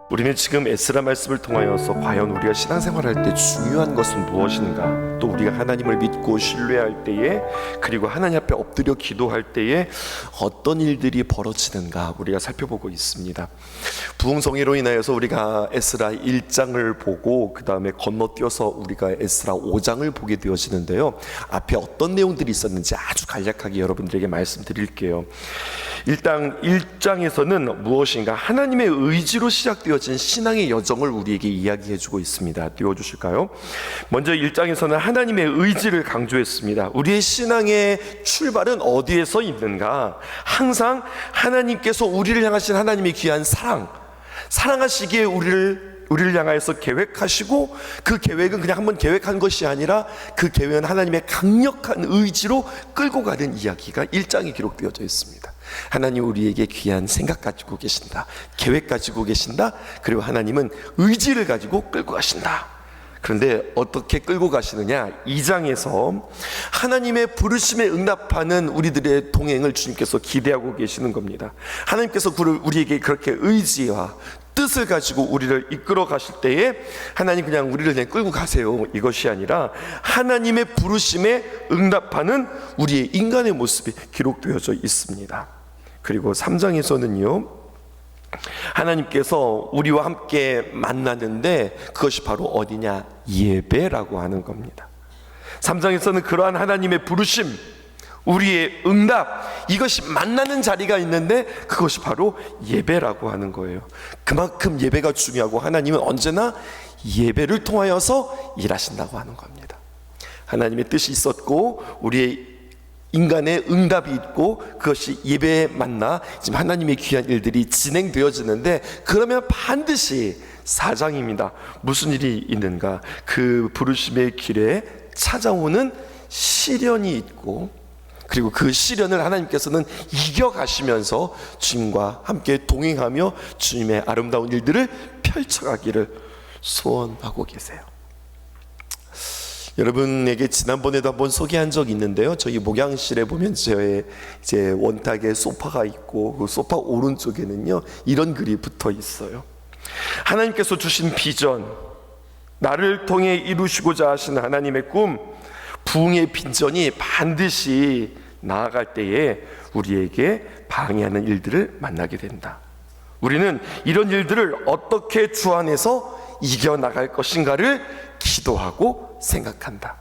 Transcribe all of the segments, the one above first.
우리는 지금 에스라 말씀을 통하여서 과연 우리가 신앙생활할 때 중요한 것은 무엇인가, 또 우리가 하나님을 믿고 신뢰할 때에, 그리고 하나님 앞에 엎드려 기도할 때에 어떤 일들이 벌어지는가 우리가 살펴보고 있습니다. 부흥성회로 인하여서 우리가 에스라 1장을 보고 그 다음에 건너뛰어서 우리가 에스라 5장을 보게 되어지는데요, 앞에 어떤 내용들이 있었는지 아주 간략하게 여러분들에게 말씀드릴게요. 일단 1장에서는 무엇인가, 하나님의 의지로 시작되어진 신앙의 여정을 우리에게 이야기해주고 있습니다. 띄워주실까요? 먼저 1장에서는 하나님의 의지를 강조했습니다. 우리의 신앙의 출발은 어디에서 있는가? 항상 하나님께서 우리를 향하신 하나님의 귀한 사랑하시기에 우리를 향하여서 계획하시고, 그 계획은 그냥 한번 계획한 것이 아니라 그 계획은 하나님의 강력한 의지로 끌고 가는 이야기가 1장에 기록되어져 있습니다. 하나님 우리에게 귀한 생각 가지고 계신다, 계획 가지고 계신다, 그리고 하나님은 의지를 가지고 끌고 가신다. 그런데 어떻게 끌고 가시느냐, 2장에서 하나님의 부르심에 응답하는 우리들의 동행을 주님께서 기대하고 계시는 겁니다. 하나님께서 우리에게 그렇게 의지와 뜻을 가지고 우리를 이끌어 가실 때에 하나님 그냥 우리를 그냥 끌고 가세요, 이것이 아니라 하나님의 부르심에 응답하는 우리의 인간의 모습이 기록되어져 있습니다. 그리고 3장에서는요, 하나님께서 우리와 함께 만나는데 그것이 바로 어디냐, 예배라고 하는 겁니다. 3장에서는 그러한 하나님의 부르심, 우리의 응답, 이것이 만나는 자리가 있는데 그것이 바로 예배라고 하는 거예요. 그만큼 예배가 중요하고 하나님은 언제나 예배를 통하여서 일하신다고 하는 겁니다. 하나님의 뜻이 있었고 우리의 인간의 응답이 있고 그것이 예배에 만나 지금 하나님의 귀한 일들이 진행되어지는데, 그러면 반드시 4장입니다. 무슨 일이 있는가? 그 부르심의 길에 찾아오는 시련이 있고, 그리고 그 시련을 하나님께서는 이겨가시면서 주님과 함께 동행하며 주님의 아름다운 일들을 펼쳐가기를 소원하고 계세요. 여러분에게 지난번에도 한번 소개한 적이 있는데요, 저희 목양실에 보면 저의 이제 원탁에 소파가 있고 그 소파 오른쪽에는요 이런 글이 붙어 있어요. 하나님께서 주신 비전, 나를 통해 이루시고자 하시는 하나님의 꿈, 부흥의 빈전이 반드시 나아갈 때에 우리에게 방해하는 일들을 만나게 된다. 우리는 이런 일들을 어떻게 주 안에서 이겨나갈 것인가를 기도하고 생각한다.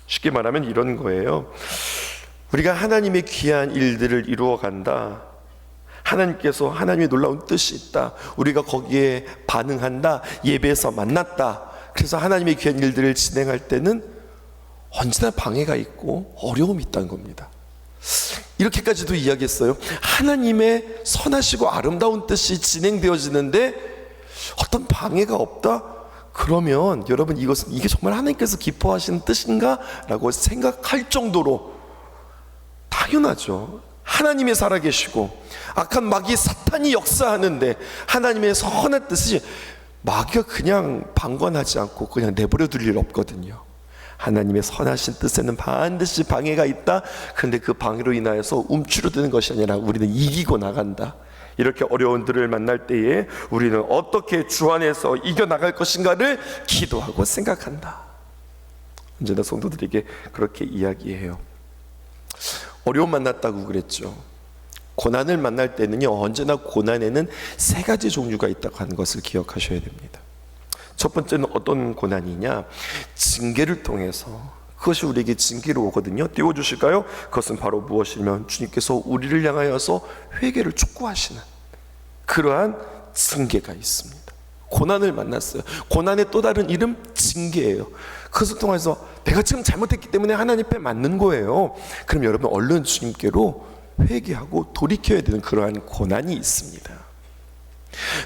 쉽게 말하면 이런 거예요. 우리가 하나님의 귀한 일들을 이루어간다, 하나님께서 하나님의 놀라운 뜻이 있다, 우리가 거기에 반응한다, 예배에서 만났다, 그래서 하나님의 귀한 일들을 진행할 때는 언제나 방해가 있고 어려움이 있다는 겁니다. 이렇게까지도 이야기했어요. 하나님의 선하시고 아름다운 뜻이 진행되어지는데 어떤 방해가 없다? 그러면 여러분, 이게 정말 하나님께서 기뻐하시는 뜻인가? 라고 생각할 정도로 당연하죠. 하나님이 살아계시고 악한 마귀 사탄이 역사하는데 하나님의 선한 뜻이 마귀가 그냥 방관하지 않고 그냥 내버려 둘 일 없거든요. 하나님의 선하신 뜻에는 반드시 방해가 있다. 그런데 그 방해로 인하여서 움츠러드는 것이 아니라 우리는 이기고 나간다. 이렇게 어려움들을 만날 때에 우리는 어떻게 주 안에서 이겨나갈 것인가를 기도하고 생각한다. 언제나 성도들에게 그렇게 이야기해요. 어려움 만났다고 그랬죠. 고난을 만날 때는요, 언제나 고난에는 3가지 종류가 있다고 하는 것을 기억하셔야 됩니다. 첫 번째는 어떤 고난이냐, 징계를 통해서, 그것이 우리에게 징계로 오거든요. 띄워주실까요? 그것은 바로 무엇이냐면 주님께서 우리를 향하여서 회개를 촉구하시는 그러한 징계가 있습니다. 고난을 만났어요. 고난의 또 다른 이름, 징계예요. 그것을 통해서 내가 지금 잘못했기 때문에 하나님 앞에 맞는 거예요. 그럼 여러분 얼른 주님께로 회개하고 돌이켜야 되는 그러한 고난이 있습니다.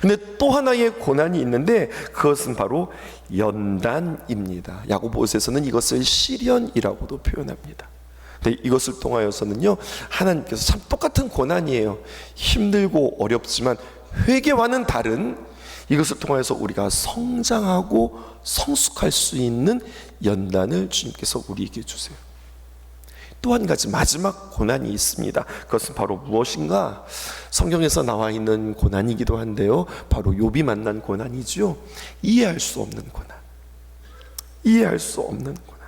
근데 또 하나의 고난이 있는데 그것은 바로 연단입니다. 야고보서에서는 이것을 시련이라고도 표현합니다. 근데 이것을 통하여서는요, 하나님께서 참 똑같은 고난이에요. 힘들고 어렵지만 회개와는 다른, 이것을 통하여서 우리가 성장하고 성숙할 수 있는 연단을 주님께서 우리에게 주세요. 또 한 가지 마지막 고난이 있습니다. 그것은 바로 무엇인가? 성경에서 나와 있는 고난이기도 한데요, 바로 욥이 만난 고난이죠. 이해할 수 없는 고난. 이해할 수 없는 고난.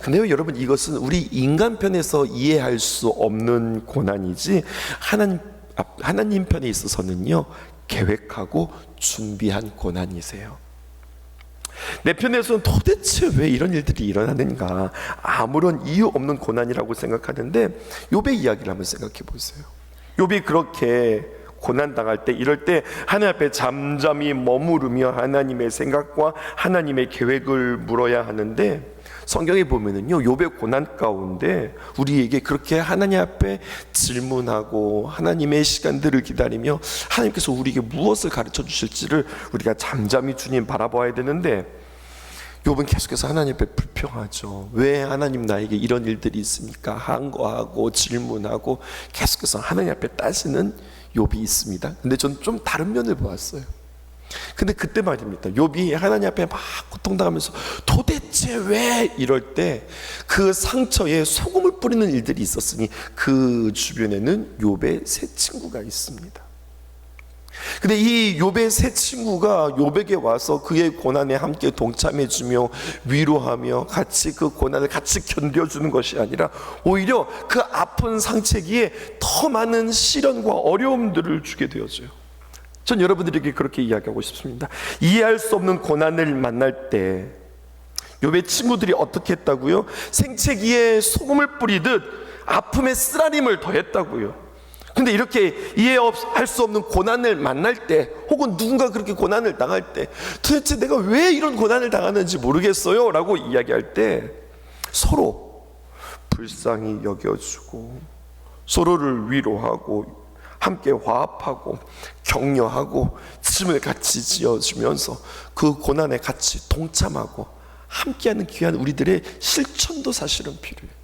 근데요 여러분, 이것은 우리 인간편에서 이해할 수 없는 고난이지 하나님 편에 있어서는요 계획하고 준비한 고난이세요. 내 편에서는 도대체 왜 이런 일들이 일어나는가, 아무런 이유 없는 고난이라고 생각하는데, 욥의 이야기를 한번 생각해 보세요. 욥이 그렇게 고난당할 때, 이럴 때 하나님 앞에 잠잠히 머무르며 하나님의 생각과 하나님의 계획을 물어야 하는데, 성경에 보면은요 욥의 고난 가운데 우리에게 그렇게 하나님 앞에 질문하고 하나님의 시간들을 기다리며 하나님께서 우리에게 무엇을 가르쳐 주실지를 우리가 잠잠히 주님 바라봐야 되는데, 욥은 계속해서 하나님 앞에 불평하죠. 왜 하나님 나에게 이런 일들이 있습니까? 항거하고 질문하고 계속해서 하나님 앞에 따지는 욥이 있습니다. 근데 저는 좀 다른 면을 보았어요. 근데 그때 말입니다, 욥이 하나님 앞에 막 고통당하면서 도대체 왜 이럴 때 그 상처에 소금을 뿌리는 일들이 있었으니 그 주변에는 욥의 세 친구가 있습니다. 근데 이 욥의 세 친구가 욥에게 와서 그의 고난에 함께 동참해주며 위로하며 같이 그 고난을 같이 견뎌주는 것이 아니라 오히려 그 아픈 상처기에 더 많은 시련과 어려움들을 주게 되어져요. 전 여러분들에게 그렇게 이야기하고 싶습니다. 이해할 수 없는 고난을 만날 때 욥의 친구들이 어떻게 했다고요? 생채기에 소금을 뿌리듯 아픔에 쓰라림을 더했다고요. 근데 이렇게 이해할 수 없는 고난을 만날 때, 혹은 누군가 그렇게 고난을 당할 때 도대체 내가 왜 이런 고난을 당하는지 모르겠어요 라고 이야기할 때 서로 불쌍히 여겨주고 서로를 위로하고 함께 화합하고 격려하고 짐을 같이 지어주면서 그 고난에 같이 동참하고 함께하는 귀한 우리들의 실천도 사실은 필요해요.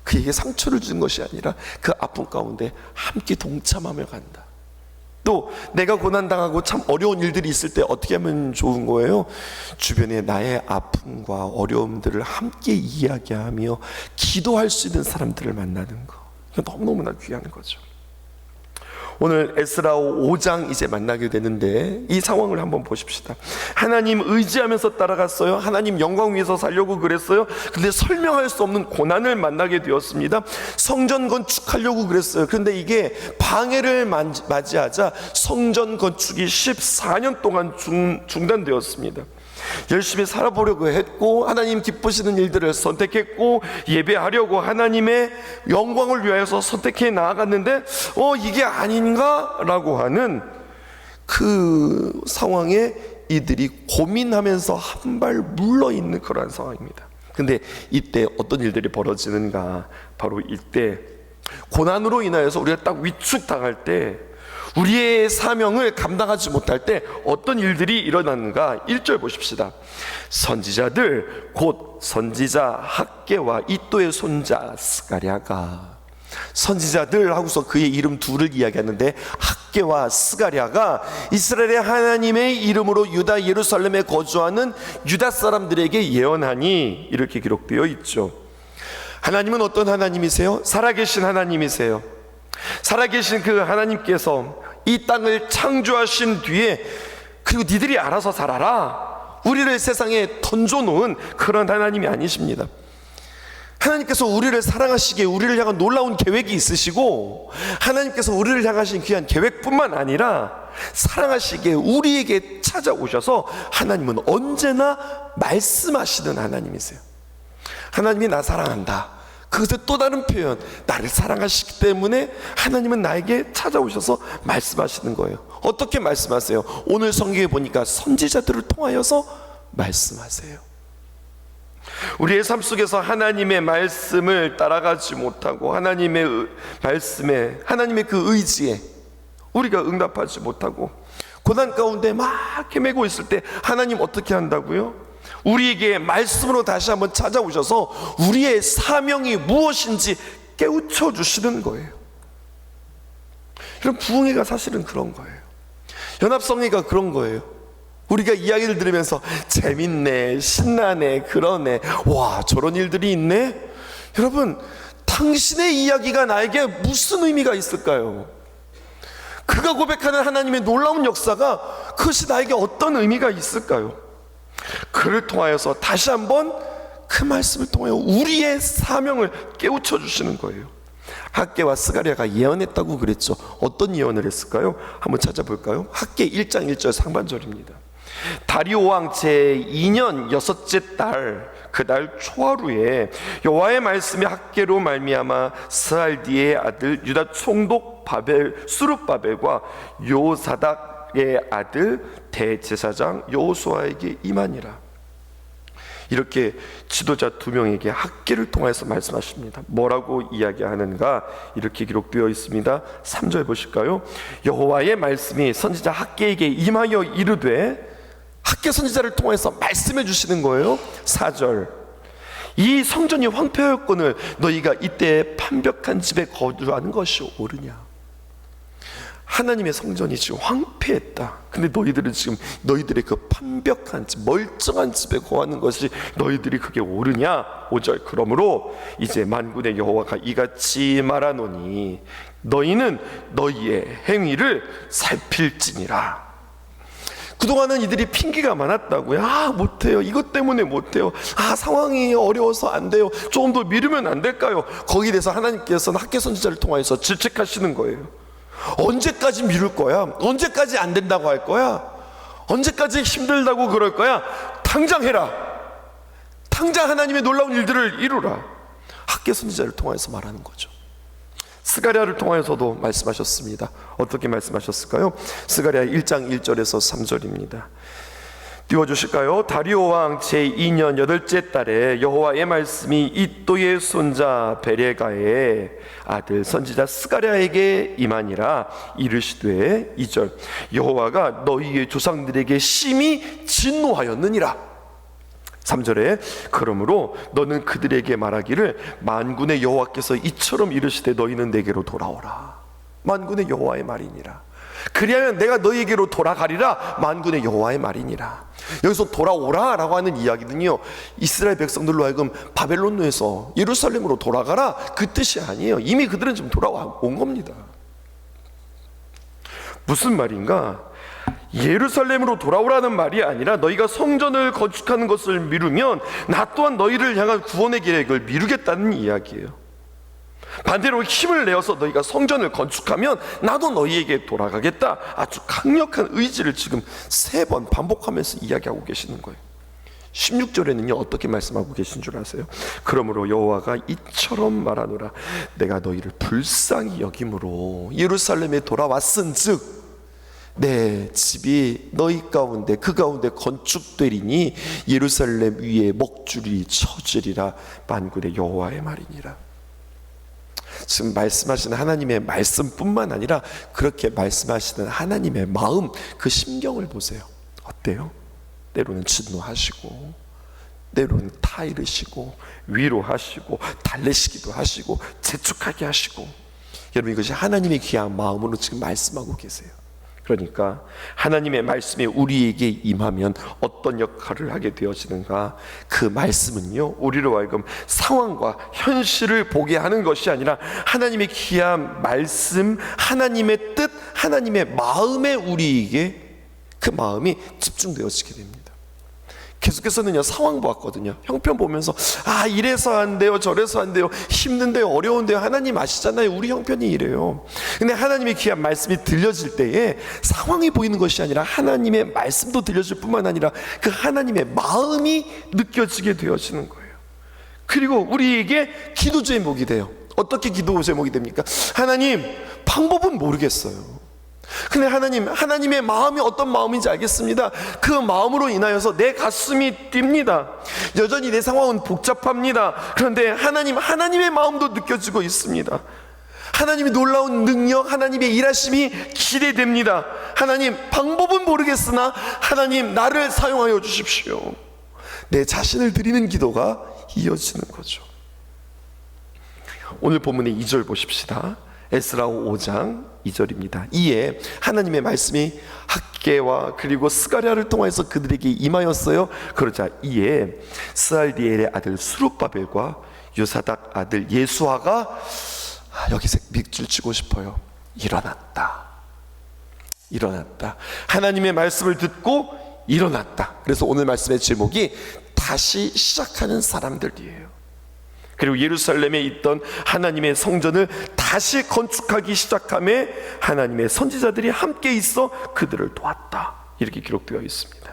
그에게 상처를 준 것이 아니라 그 아픔 가운데 함께 동참하며 간다. 또 내가 고난당하고 참 어려운 일들이 있을 때 어떻게 하면 좋은 거예요? 주변에 나의 아픔과 어려움들을 함께 이야기하며 기도할 수 있는 사람들을 만나는 거, 너무너무나 귀한 거죠. 오늘 에스라 5장 이제 만나게 되는데 이 상황을 한번 보십시다. 하나님 의지하면서 따라갔어요. 하나님 영광 위에서 살려고 그랬어요. 근데 설명할 수 없는 고난을 만나게 되었습니다. 성전 건축하려고 그랬어요. 그런데 이게 방해를 맞이하자 성전 건축이 14년 동안 중단되었습니다. 열심히 살아보려고 했고 하나님 기쁘시는 일들을 선택했고 예배하려고 하나님의 영광을 위하여서 선택해 나아갔는데 이게 아닌가? 라고 하는 그 상황에 이들이 고민하면서 한 발 물러있는 그러한 상황입니다. 근데 이때 어떤 일들이 벌어지는가? 바로 이때 고난으로 인하여서 우리가 딱 위축당할 때, 우리의 사명을 감당하지 못할 때 어떤 일들이 일어나는가? 1절 보십시다. 선지자들 곧 선지자 학개와 이또의 손자 스가랴가, 선지자들 하고서 그의 이름 둘을 이야기하는데 학개와 스가랴가 이스라엘의 하나님의 이름으로 유다 예루살렘에 거주하는 유다 사람들에게 예언하니, 이렇게 기록되어 있죠. 하나님은 어떤 하나님이세요? 살아계신 하나님이세요. 살아계신 그 하나님께서 이 땅을 창조하신 뒤에 그리고 니들이 알아서 살아라, 우리를 세상에 던져놓은 그런 하나님이 아니십니다. 하나님께서 우리를 사랑하시기에 우리를 향한 놀라운 계획이 있으시고, 하나님께서 우리를 향하신 귀한 계획뿐만 아니라 사랑하시기에 우리에게 찾아오셔서 하나님은 언제나 말씀하시는 하나님이세요. 하나님이 나 사랑한다, 그것의 또 다른 표현, 나를 사랑하시기 때문에 하나님은 나에게 찾아오셔서 말씀하시는 거예요. 어떻게 말씀하세요? 오늘 성경에 보니까 선지자들을 통하여서 말씀하세요. 우리의 삶 속에서 하나님의 말씀을 따라가지 못하고 하나님의 말씀에, 하나님의 그 의지에 우리가 응답하지 못하고 고난 가운데 막 헤매고 있을 때 하나님 어떻게 한다고요? 우리에게 말씀으로 다시 한번 찾아오셔서 우리의 사명이 무엇인지 깨우쳐 주시는 거예요. 이런 부흥회가 사실은 그런 거예요. 연합성회가 그런 거예요. 우리가 이야기를 들으면서 재밌네, 신나네, 그러네, 와 저런 일들이 있네, 여러분, 당신의 이야기가 나에게 무슨 의미가 있을까요? 그가 고백하는 하나님의 놀라운 역사가 그것이 나에게 어떤 의미가 있을까요? 그를 통하여서 다시 한번 그 말씀을 통하여 우리의 사명을 깨우쳐 주시는 거예요. 학개와 스가랴가 예언했다고 그랬죠. 어떤 예언을 했을까요? 한번 찾아볼까요? 학개 1장 1절 상반절입니다. 다리오 왕 제2년 여섯째 달 그달 초하루에 여호와의 말씀이 학개로 말미암아 스알디의 아들 유다 총독 수룹바벨과 요사닥의 아들 대제사장 여호수아에게 임하니라. 이렇게 지도자 두 명에게 학개를 통해서 말씀하십니다. 뭐라고 이야기하는가? 이렇게 기록되어 있습니다. 3절 보실까요? 여호와의 말씀이 선지자 학개에게 임하여 이르되, 학개 선지자를 통해서 말씀해 주시는 거예요. 4절, 이 성전이 황폐하였거늘 너희가 이때 판벽한 집에 거주하는 것이 옳으냐? 하나님의 성전이 지금 황폐했다. 근데 너희들은 지금 너희들의 그 판벽한 집, 멀쩡한 집에 거하는 것이 너희들이 그게 옳으냐? 5절, 그러므로 이제 만군의 여호와가 이같이 말하노니 너희는 너희의 행위를 살필지니라. 그동안은 이들이 핑계가 많았다고요. 못해요. 이것 때문에 못해요. 상황이 어려워서 안 돼요. 조금 더 미루면 안 될까요? 거기에 대해서 하나님께서는 학개 선지자를 통해서 질책하시는 거예요. 언제까지 미룰 거야? 언제까지 안 된다고 할 거야? 언제까지 힘들다고 그럴 거야? 당장 해라. 당장 하나님의 놀라운 일들을 이루라. 학개 선지자를 통해서 말하는 거죠. 스가랴를 통해서도 말씀하셨습니다. 어떻게 말씀하셨을까요? 스가랴 1장 1절에서 3절입니다. 띄워주실까요? 다리오 왕 제2년 8째 달에 여호와의 말씀이 이또의 손자 베레가의 아들 선지자 스가랴에게 임하니라. 이르시되, 2절, 여호와가 너희의 조상들에게 심히 진노하였느니라. 3절에 그러므로 너는 그들에게 말하기를 만군의 여호와께서 이처럼 이르시되 너희는 내게로 돌아오라. 만군의 여호와의 말이니라. 그리하면 내가 너희에게로 돌아가리라. 만군의 여호와의 말이니라. 여기서 돌아오라 라고 하는 이야기는요, 이스라엘 백성들로 하여금 바벨론에서 예루살렘으로 돌아가라 그 뜻이 아니에요. 이미 그들은 지금 돌아온 겁니다. 무슨 말인가? 예루살렘으로 돌아오라는 말이 아니라 너희가 성전을 건축하는 것을 미루면 나 또한 너희를 향한 구원의 계획을 미루겠다는 이야기예요. 반대로 힘을 내어서 너희가 성전을 건축하면 나도 너희에게 돌아가겠다. 아주 강력한 의지를 지금 3번 반복하면서 이야기하고 계시는 거예요. 16절에는요 어떻게 말씀하고 계신 줄 아세요? 그러므로 여호와가 이처럼 말하노라. 내가 너희를 불쌍히 여김으로 예루살렘에 돌아왔은즉 내 집이 너희 가운데 그 가운데 건축되리니 예루살렘 위에 먹줄이 쳐지리라. 만군의 여호와의 말이니라. 지금 말씀하시는 하나님의 말씀뿐만 아니라 그렇게 말씀하시는 하나님의 마음, 그 심경을 보세요. 어때요? 때로는 진노하시고, 때로는 타이르시고, 위로하시고, 달래시기도 하시고, 재촉하게 하시고. 여러분, 이것이 하나님의 귀한 마음으로 지금 말씀하고 계세요. 그러니까 하나님의 말씀이 우리에게 임하면 어떤 역할을 하게 되어지는가? 그 말씀은요 우리로 하여금 상황과 현실을 보게 하는 것이 아니라 하나님의 귀한 말씀, 하나님의 뜻, 하나님의 마음에 우리에게 그 마음이 집중되어지게 됩니다. 계속해서는요 상황 보았거든요. 형편 보면서 이래서 안 돼요, 저래서 안 돼요, 힘든데요, 어려운데요. 하나님 아시잖아요, 우리 형편이 이래요. 근데 하나님의 귀한 말씀이 들려질 때에 상황이 보이는 것이 아니라 하나님의 말씀도 들려질 뿐만 아니라 그 하나님의 마음이 느껴지게 되어지는 거예요. 그리고 우리에게 기도 제목이 돼요. 어떻게 기도 제목이 됩니까? 하나님, 방법은 모르겠어요. 근데 하나님의 마음이 어떤 마음인지 알겠습니다. 그 마음으로 인하여서 내 가슴이 뜁니다. 여전히 내 상황은 복잡합니다. 그런데 하나님의 마음도 느껴지고 있습니다. 하나님의 놀라운 능력, 하나님의 일하심이 기대됩니다. 하나님, 방법은 모르겠으나 하나님 나를 사용하여 주십시오. 내 자신을 드리는 기도가 이어지는 거죠. 오늘 본문의 2절 보십시다. 에스라 5장 2절입니다. 이에 하나님의 말씀이 학개와 그리고 스가랴를 통해서 그들에게 임하였어요. 그러자 이에 스알디엘의 아들 수룹바벨과 요사닥 아들 예수아가 여기서 밑줄 치고 싶어요. 일어났다. 하나님의 말씀을 듣고 일어났다. 그래서 오늘 말씀의 제목이 다시 시작하는 사람들이에요. 그리고 예루살렘에 있던 하나님의 성전을 다시 건축하기 시작함에 하나님의 선지자들이 함께 있어 그들을 도왔다. 이렇게 기록되어 있습니다.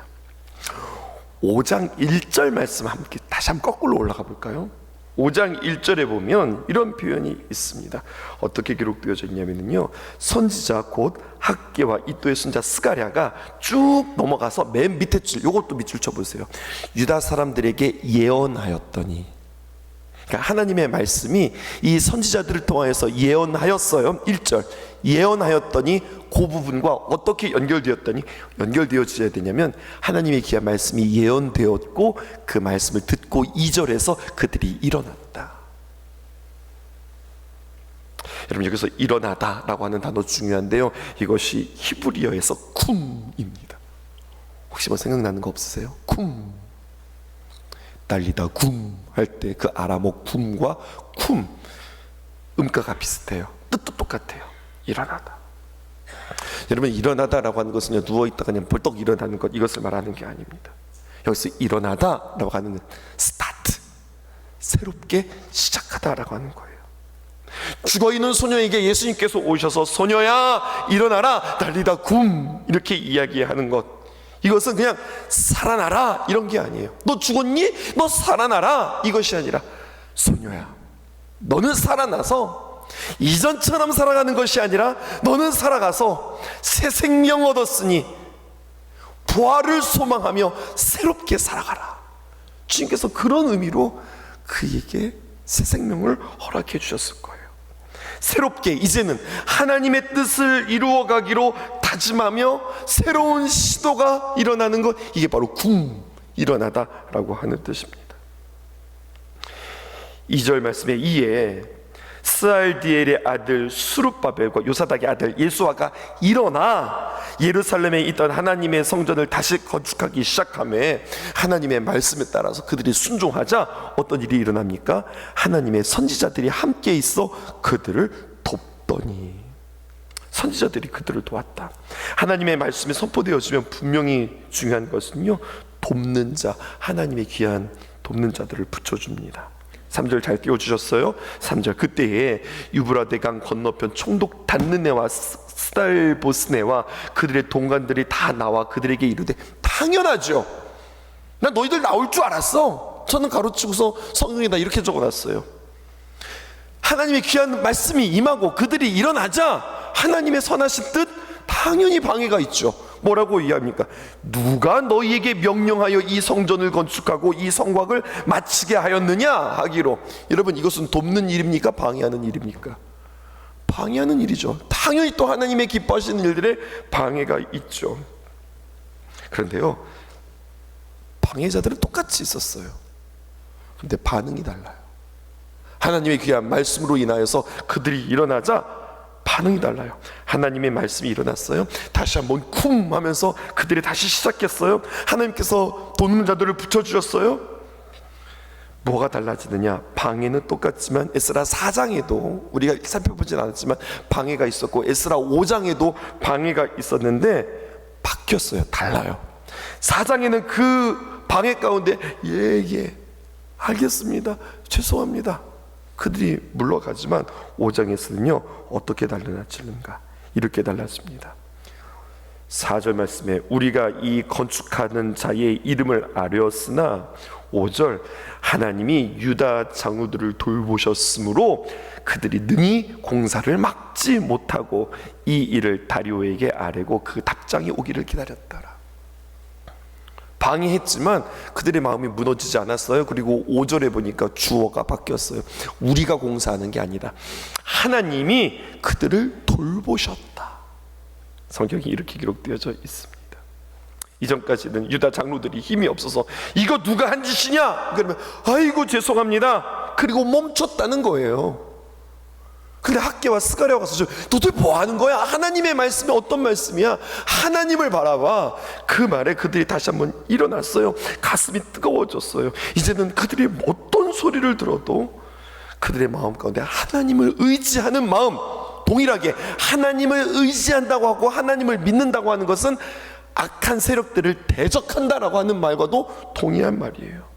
5장 1절 말씀 함께 다시 한번 거꾸로 올라가 볼까요? 5장 1절에 보면 이런 표현이 있습니다. 어떻게 기록되어져 있냐면요, 선지자 곧 학개와 이도의 손자 스가랴가 쭉 넘어가서 맨 밑에 줄, 요것도 밑줄 쳐보세요. 유다 사람들에게 예언하였더니, 그러니까 하나님의 말씀이 이 선지자들을 통하여서 예언하였어요. 1절 예언하였더니 그 부분과 어떻게 연결되어져야 되냐면, 하나님의 귀한 말씀이 예언되었고 그 말씀을 듣고 2절에서 그들이 일어났다. 여러분, 여기서 일어나다 라고 하는 단어 중요한데요, 이것이 히브리어에서 쿰입니다. 혹시 뭐 생각나는 거 없으세요? 쿰, 달리다 굼 할 때 그 아람어 굼과 쿰 음가가 비슷해요. 뜻도 똑같아요. 일어나다. 여러분, 일어나다라고 하는 것은 누워있다가 그냥 벌떡 일어나는 것, 이것을 말하는 게 아닙니다. 여기서 일어나다라고 하는 스타트, 새롭게 시작하다라고 하는 거예요. 죽어있는 소녀에게 예수님께서 오셔서 소녀야 일어나라, 달리다 굼 이렇게 이야기하는 것, 이것은 그냥 살아나라 이런 게 아니에요. 너 죽었니? 너 살아나라, 이것이 아니라 소녀야, 너는 살아나서 이전처럼 살아가는 것이 아니라 너는 살아가서 새 생명 얻었으니 부활을 소망하며 새롭게 살아가라. 주님께서 그런 의미로 그에게 새 생명을 허락해 주셨을 거예요. 새롭게 이제는 하나님의 뜻을 이루어가기로 다짐하며 새로운 시도가 일어나는 것, 이게 바로 굼, 일어나다라고 하는 뜻입니다. 2절 말씀에 이에 스알디엘의 아들 수룹바벨과 요사닥의 아들 예수아가 일어나 예루살렘에 있던 하나님의 성전을 다시 건축하기 시작하며 하나님의 말씀에 따라서 그들이 순종하자 어떤 일이 일어납니까? 하나님의 선지자들이 함께 있어 그들을 돕더니, 선지자들이 그들을 도왔다. 하나님의 말씀이 선포되어지면 분명히 중요한 것은요, 돕는 자, 하나님의 귀한 돕는 자들을 붙여줍니다. 3절 잘 띄워주셨어요? 3절 그때에 유브라데강 건너편 총독 단느네와 스달보스네와 그들의 동관들이 다 나와 그들에게 이르되, 당연하죠, 난 너희들 나올 줄 알았어. 저는 가로치고서 성경에다 이렇게 적어놨어요. 하나님의 귀한 말씀이 임하고 그들이 일어나자 하나님의 선하신 뜻, 당연히 방해가 있죠. 뭐라고 이해합니까? 누가 너희에게 명령하여 이 성전을 건축하고 이 성곽을 마치게 하였느냐 하기로. 여러분, 이것은 돕는 일입니까? 방해하는 일입니까? 방해하는 일이죠. 당연히 또 하나님의 기뻐하시는 일들에 방해가 있죠. 그런데요, 방해자들은 똑같이 있었어요. 그런데 반응이 달라요. 하나님의 귀한 말씀으로 인하여서 그들이 일어나자 반응이 달라요. 하나님의 말씀이 일어났어요. 다시 한번 쿵 하면서 그들이 다시 시작했어요. 하나님께서 돕는 자들을 붙여주셨어요. 뭐가 달라지느냐? 방해는 똑같지만 에스라 4장에도 우리가 살펴보진 않았지만 방해가 있었고, 에스라 5장에도 방해가 있었는데 바뀌었어요. 달라요. 4장에는 그 방해 가운데 예 알겠습니다, 죄송합니다, 그들이 물러가지만 5장에서는요 어떻게 달라지는가? 이렇게 달라집니다. 4절 말씀에 우리가 이 건축하는 자의 이름을 아뢰었으나, 5절 하나님이 유다 장로들을 돌보셨으므로 그들이 능히 공사를 막지 못하고 이 일을 다리오에게 아뢰고 그 답장이 오기를 기다렸더라. 방해했지만 그들의 마음이 무너지지 않았어요. 그리고 5절에 보니까 주어가 바뀌었어요. 우리가 공사하는 게 아니라 하나님이 그들을 돌보셨다. 성경이 이렇게 기록되어져 있습니다. 이전까지는 유다 장로들이 힘이 없어서 이거 누가 한 짓이냐? 그러면 아이고 죄송합니다, 그리고 멈췄다는 거예요. 근데 학개와 스가랴가 가서 너들 뭐 하는 거야? 하나님의 말씀이 어떤 말씀이야? 하나님을 바라봐. 그 말에 그들이 다시 한번 일어났어요. 가슴이 뜨거워졌어요. 이제는 그들이 어떤 소리를 들어도 그들의 마음 가운데 하나님을 의지하는 마음, 동일하게 하나님을 의지한다고 하고 하나님을 믿는다고 하는 것은 악한 세력들을 대적한다라고 하는 말과도 동의한 말이에요.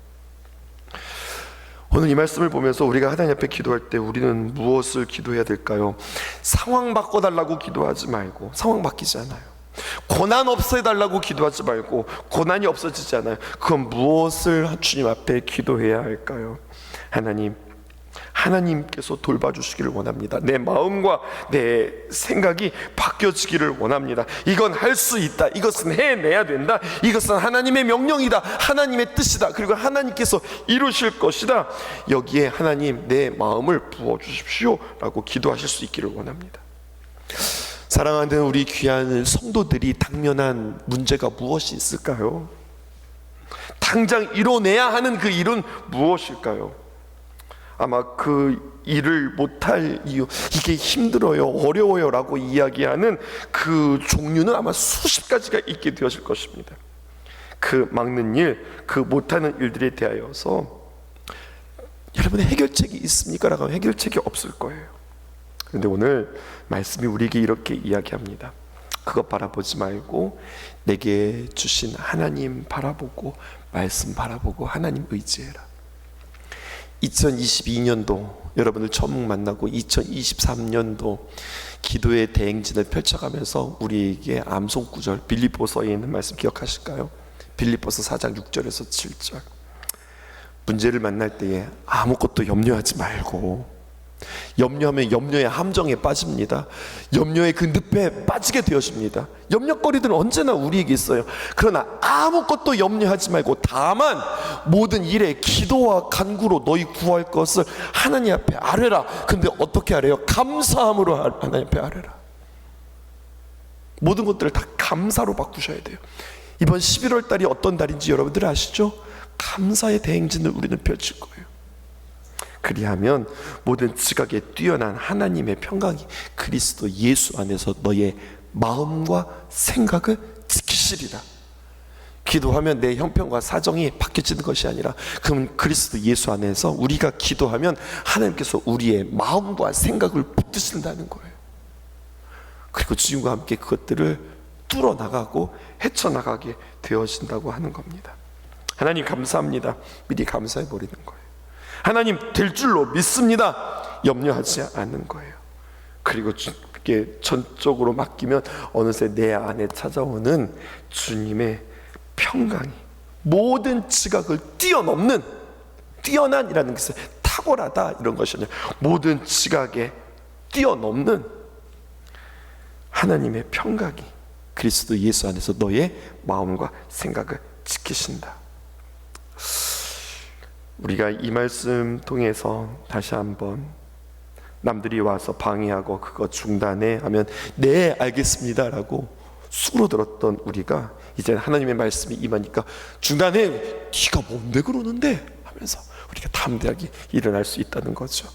오늘 이 말씀을 보면서 우리가 하나님 앞에 기도할 때 우리는 무엇을 기도해야 될까요? 상황 바꿔달라고 기도하지 말고, 상황 바뀌지 않아요. 고난 없애달라고 기도하지 말고 고난이 없어지지 않아요. 그건 무엇을 주님 앞에 기도해야 할까요? 하나님께서 돌봐주시기를 원합니다. 내 마음과 내 생각이 바뀌어지기를 원합니다. 이건 할 수 있다. 이것은 해내야 된다. 이것은 하나님의 명령이다. 하나님의 뜻이다. 그리고 하나님께서 이루실 것이다. 여기에 하나님 내 마음을 부어주십시오 라고 기도하실 수 있기를 원합니다. 사랑하는 우리 귀한 성도들이 당면한 문제가 무엇이 있을까요? 당장 이뤄내야 하는 그 일은 무엇일까요? 아마 그 일을 못할 이유, 이게 힘들어요, 어려워요 라고 이야기하는 그 종류는 아마 수십 가지가 있게 되어질 것입니다. 그 막는 일, 그 못하는 일들에 대하여서 여러분의 해결책이 있습니까? 라고 하면 해결책이 없을 거예요. 그런데 오늘 말씀이 우리에게 이렇게 이야기합니다. 그것 바라보지 말고 내게 주신 하나님 바라보고 말씀 바라보고 하나님 의지해라. 2022년도 여러분을 처음 만나고 2023년도 기도의 대행진을 펼쳐가면서 우리에게 암송 구절 빌립보서에 있는 말씀 기억하실까요? 빌립보서 4장 6절에서 7절. 문제를 만날 때에 아무것도 염려하지 말고, 염려하면 염려의 함정에 빠집니다. 염려의 그 늪에 빠지게 되어집니다. 염려거리들은 언제나 우리에게 있어요. 그러나 아무것도 염려하지 말고 다만 모든 일에 기도와 간구로 너희 구할 것을 하나님 앞에 아뢰라. 근데 어떻게 아뢰요? 감사함으로 하나님 앞에 아뢰라. 모든 것들을 다 감사로 바꾸셔야 돼요. 이번 11월 달이 어떤 달인지 여러분들 아시죠? 감사의 대행진을 우리는 펼칠 거예요. 그리하면 모든 지각에 뛰어난 하나님의 평강이 그리스도 예수 안에서 너의 마음과 생각을 지키시리라. 기도하면 내 형편과 사정이 바뀌어지는 것이 아니라, 그럼 그리스도 예수 안에서 우리가 기도하면 하나님께서 우리의 마음과 생각을 붙드신다는 거예요. 그리고 주님과 함께 그것들을 뚫어나가고 헤쳐나가게 되어진다고 하는 겁니다. 하나님 감사합니다. 미리 감사해 버리는 거예요. 하나님 될 줄로 믿습니다. 염려하지 않는 거예요. 그리고 주님께 전적으로 맡기면 어느새 내 안에 찾아오는 주님의 평강이 모든 지각을 뛰어넘는, 뛰어난이라는 것은 탁월하다 이런 것이 아니라 모든 지각에 뛰어넘는 하나님의 평강이 그리스도 예수 안에서 너의 마음과 생각을 지키신다. 우리가 이 말씀 통해서 다시 한번 남들이 와서 방해하고 그거 중단해 하면 네 알겠습니다 라고 수그러들었던 우리가 이제 하나님의 말씀이 임하니까 중단해, 네가 뭔데 그러는데 하면서 우리가 담대하게 일어날 수 있다는 거죠.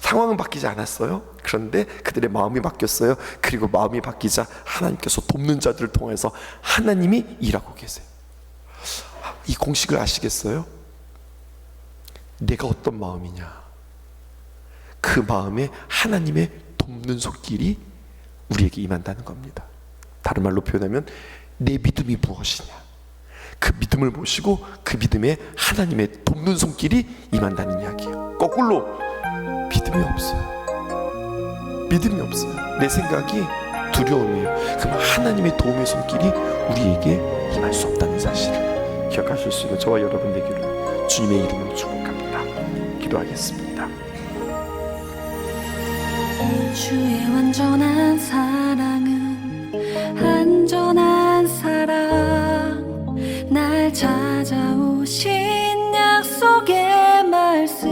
상황은 바뀌지 않았어요. 그런데 그들의 마음이 바뀌었어요. 그리고 마음이 바뀌자 하나님께서 돕는 자들을 통해서 하나님이 일하고 계세요. 이 공식을 아시겠어요? 내가 어떤 마음이냐, 그 마음에 하나님의 돕는 손길이 우리에게 임한다는 겁니다. 다른 말로 표현하면 내 믿음이 무엇이냐, 그 믿음을 모시고 그 믿음에 하나님의 돕는 손길이 임한다는 이야기예요. 거꾸로 믿음이 없어요. 믿음이 없어요. 내 생각이 두려움이에요. 그럼 하나님의 도움의 손길이 우리에게 임할 수 없다는 사실을 기억하실 수 있는 저와 여러분 되기를 주님의 이름으로 축복합니다. 기도하겠습니다. 주의 완전한 사랑은 안전한 사랑, 날 찾아오신 약속의 말씀,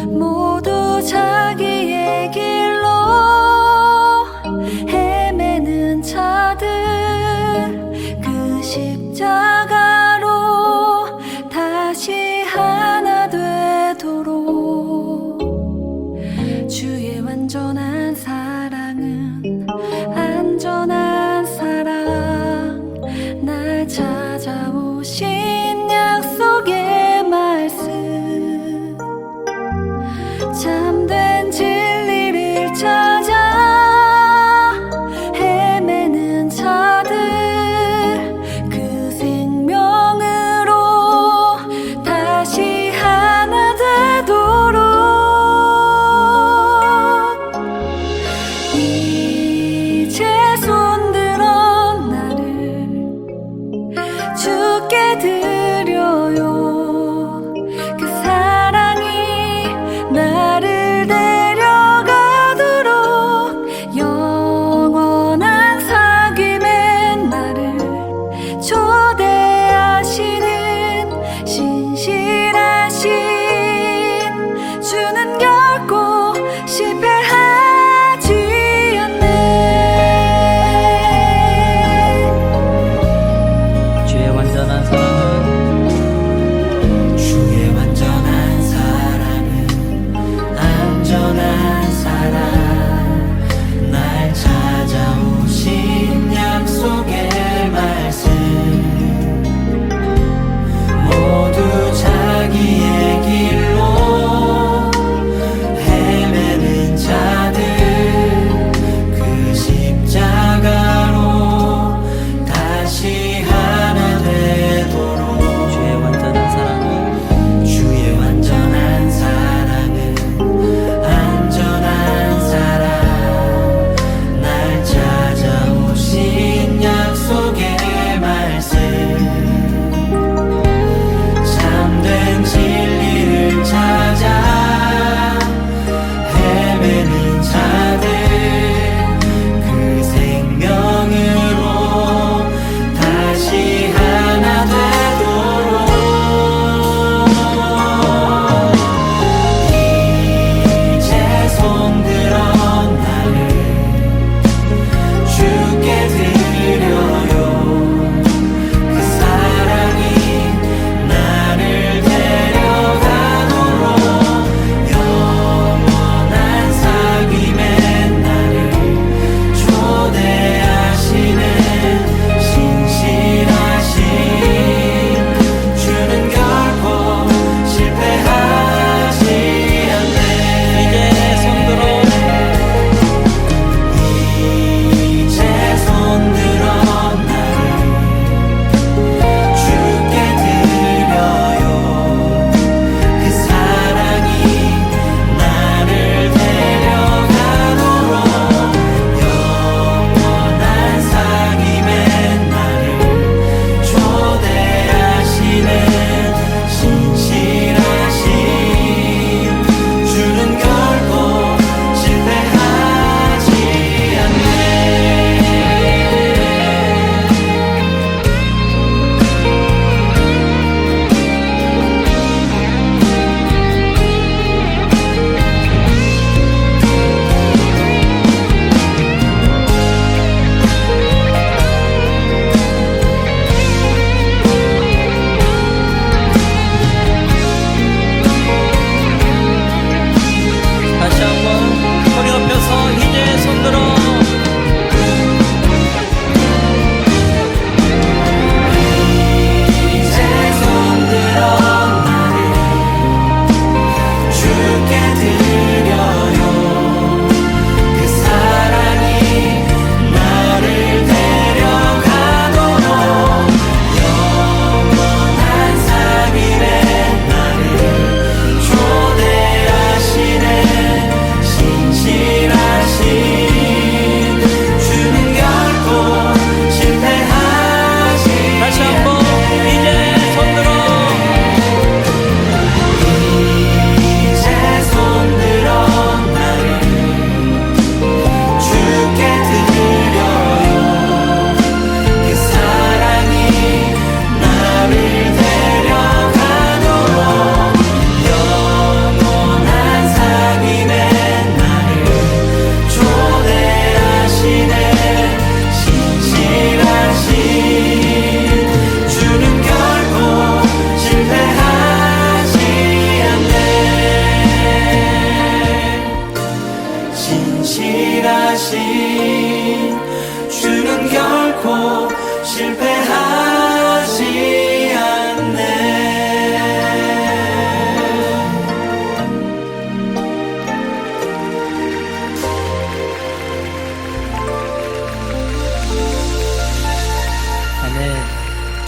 모두 자기의 길로 헤매는 자들, 그 십자가로 다시 하나 되도록 주의 완전한 사랑은 안전한 사랑, 날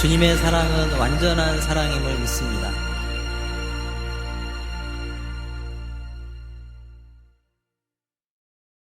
주님의 사랑은 완전한 사랑임을 믿습니다.